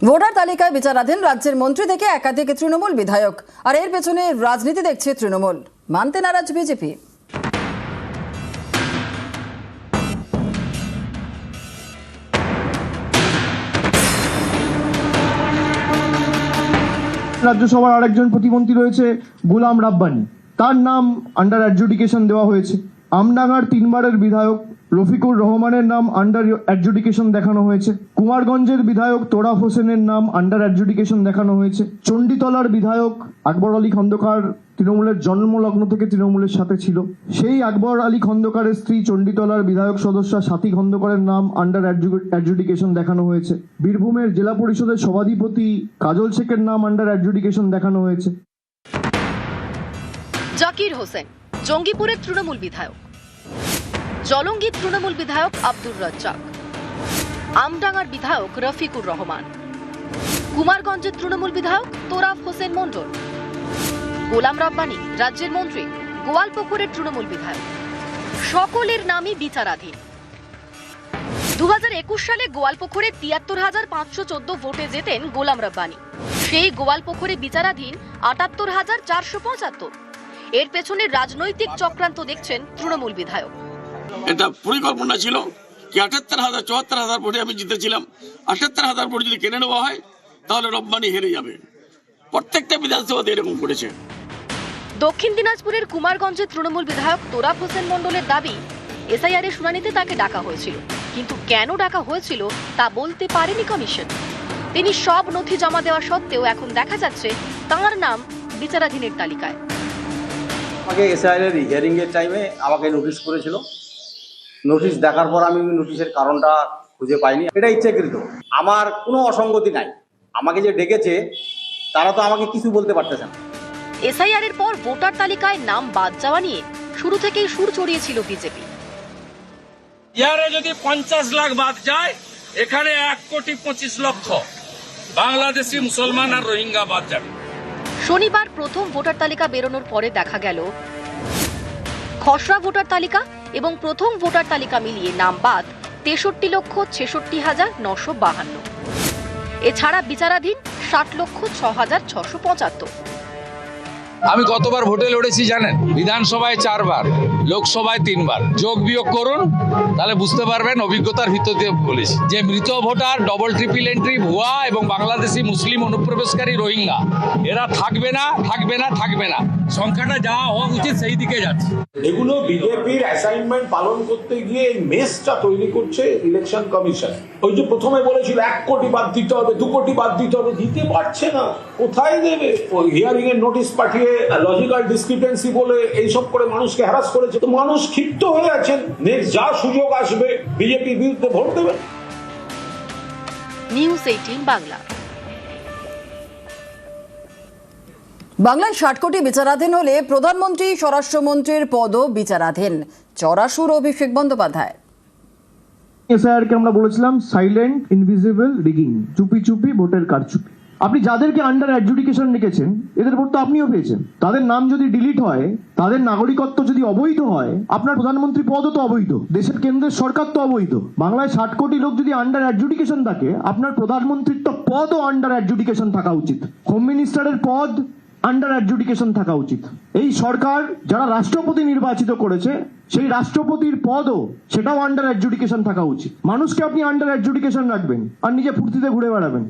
Voter তালিকায় বিচারাধীন রাজ্যের মন্ত্রী থেকে একাধিক তৃণমূল বিধায়ক, আর এর পেছনে রাজনীতি দেখছে তৃণমূল। মানতে নারাজ বিজেপি। রাজ্যসভার আরেকজন প্রতিমন্ত্রী রয়েছে গোলাম রাব্বানি, তার নাম আন্ডার অ্যাডজুডিকেশন দেওয়া হয়েছে। আমডাঙ্গার 3 বারের বিধায়ক রফিকুর রহমানের নাম আন্ডার অ্যাডজুডিকেশন দেখানো হয়েছে। কুমারগঞ্জের বিধায়ক তোরাফ হোসেনের নাম আন্ডার অ্যাডজুডিকেশন দেখানো হয়েছে। চণ্ডীতলার বিধায়ক আকবর আলী খন্দকার তৃণমূলের জন্মলগ্ন থেকে তৃণমূলের সাথে ছিল, সেই আকবর আলী খন্দকারের স্ত্রী চণ্ডীতলার বিধায়ক সদস্যা সাথী খন্দকারের নাম আন্ডার অ্যাডজুডিকেশন দেখানো হয়েছে। বীরভূমের জেলা পরিষদের সভাধিপতি কাজল শেখের নাম আন্ডার অ্যাডজুডিকেশন দেখানো হয়েছে। জাকির হোসেন জঙ্গিপুরের তৃণমূল বিধায়ক, জলঙ্গির তৃণমূল বিধায়ক আব্দুর রাজ্জাক, আমডাঙ্গার বিধায়ক রফিকুর রহমান, কুমারগঞ্জের তৃণমূল বিধায়ক তোরাফ হোসেন মণ্ডল, গোলাম রাব্বানি রাজ্যের মন্ত্রী, গোয়ালপুকুরের তৃণমূল বিধায়ক, সকলের নামই বিচারাধীন। 2021 সালে গোয়ালপুকুরে 73,514 ভোটে জেতেন গোলাম রাব্বানি। সেই গোয়ালপুকুরে বিচারাধীন 78,475। এর পেছনে রাজনৈতিক চক্রান্ত দেখছেন তৃণমূল বিধায়ক। এটা পরিকল্পনা ছিল কি 78,000 74,000 ভোটে আমি জিতেছিলাম, 78,000 ভোট যদি কেড়ে নেওয়া হয় তাহলে রব্বানি হেরে যাবে। প্রত্যেকটা বিধানসভাতে এরকম করেছে। দক্ষিণ দিনাজপুরের কুমারগঞ্জের তৃণমূল বিধায়ক তোরাফ হোসেন মণ্ডলের দাবি, এসআইআর এর শুনানিতে তাকে ডাকা হয়েছিল, কিন্তু কেন ডাকা হয়েছিল তা বলতে পারেনি কমিশন। তিনি সব নথি জমা দেওয়া সত্ত্বেও এখন দেখা যাচ্ছে তাঁর নাম বিচারাধীনের তালিকায়। আমাকে এসআইআর এর হিয়ারিং এর টাইমে আমাকে নোটিশ করেছিল। নোটিশ দেখার পর আমি নোটিশের কারণটা খুঁজে পাইনি। এটা ইচ্ছাকৃত, আমার কোনো অসঙ্গতি নাই। আমাকে যে ডেকেছে তারা তো আমাকে কিছু বলতে পারতেছে না। এসআইআর এর পর ভোটার তালিকায় নাম বাদ যাওয়া নিয়ে শুরু থেকেই সুর চড়িয়েছিল বিজেপি। ইয়ারে যদি 50 লাখ বাদ যায়, এখানে 1,25,00,000 বাংলাদেশি মুসলমান আর রোহিঙ্গা বাদ যাবে। শনিবার প্রথম ভোটার তালিকা বেরোনোর পরে দেখা গেল খসড়া ভোটার তালিকা এবং প্রথম ভোটার তালিকা মিলিয়ে নাম বাদ 63,66,952। এছাড়া বিচারাধীন 60,06,675। আমি কতবার ভোটে লড়েছি জানেন? বিধানসভায় 4 বার, লোকসভায় 3 বার। যোগ বিয়োগ করুন, তাহলে বুঝতে পারবেন অভিজ্ঞতার ভিত্তিতে বলেছি যে মৃত ভোটার, ডবল ট্রিপল এন্ট্রি, ভুয়া এবং বাংলাদেশি মুসলিম অনুপ্রবেশকারী রোহিঙ্গা এরা থাকবে না, থাকবে না, থাকবে না। সংখ্যাটা যা হওয়া উচিত সেই দিকে যাচ্ছে। এগুলো বিজেপির অ্যাসাইনমেন্ট পালন করতে গিয়ে এই মেসটা তৈরি করছে ইলেকশন কমিশন। ওই যে প্রথমে বলেছিল 1 কোটি বাদ দিতে হবে, 2 কোটি বাদ দিতে হবে, দিতে পারছে না। কোথায় দেবে? ওই হিয়ারিং এর নোটিশ পাঠিয়ে লজিক্যাল ডিসক্রিপেন্সি বলে এইসব করে মানুষকে হ্যারাস করেছে। তো মানুষ ক্ষিপ্ত হয়ে আছেন, নেক্সট যা সুযোগ আসবে বিজেপির বিরুদ্ধে ভোট দেবে। নিউজ 18 বাংলা। বাংলায় 60 কোটি বিচারাধীন হলে প্রধানমন্ত্রী স্বরাষ্ট্রমন্ত্রীর পদও বিচারাধীন, চড়াসুর অভিষেক বন্দ্যোপাধ্যায়। এসআইআরকে আমরা বলেছিলাম সাইলেন্ট ইনভিজিবল রিগিং, চুপি চুপি ভোটের কারচুপি। আপনি যাদেরকে আন্ডার অ্যাডজুডিকেশন রেখেছেন এদের ভোট তো আপনিও পেয়েছেন। তাদের নাম যদি ডিলিট হয়, তাদের নাগরিকত্ব যদি অবৈধ হয়, আপনার প্রধানমন্ত্রী পদও তো অবৈধ, দেশের কেন্দ্রের সরকার তো অবৈধ। বাংলায় 60 কোটি লোক যদি আন্ডার অ্যাডজুডিকেশন থাকে, আপনার প্রধানমন্ত্রীর তো পদও আন্ডার অ্যাডজুডিকেশন থাকা উচিত। হোম মিনিস্টারের পদ আন্ডার অ্যাডজুডিকেশন থাকা উচিত। এই সরকার যারা রাষ্ট্রপতি নির্বাচিত করেছে, সেই রাষ্ট্রপতির পদও সেটাও আন্ডার অ্যাডজুডিকেশন থাকা উচিত। মানুষকে আপনি আন্ডার অ্যাডজুডিকেশন রাখবেন আর নিজে ফুর্তিতে ঘুরে বেড়াবেন।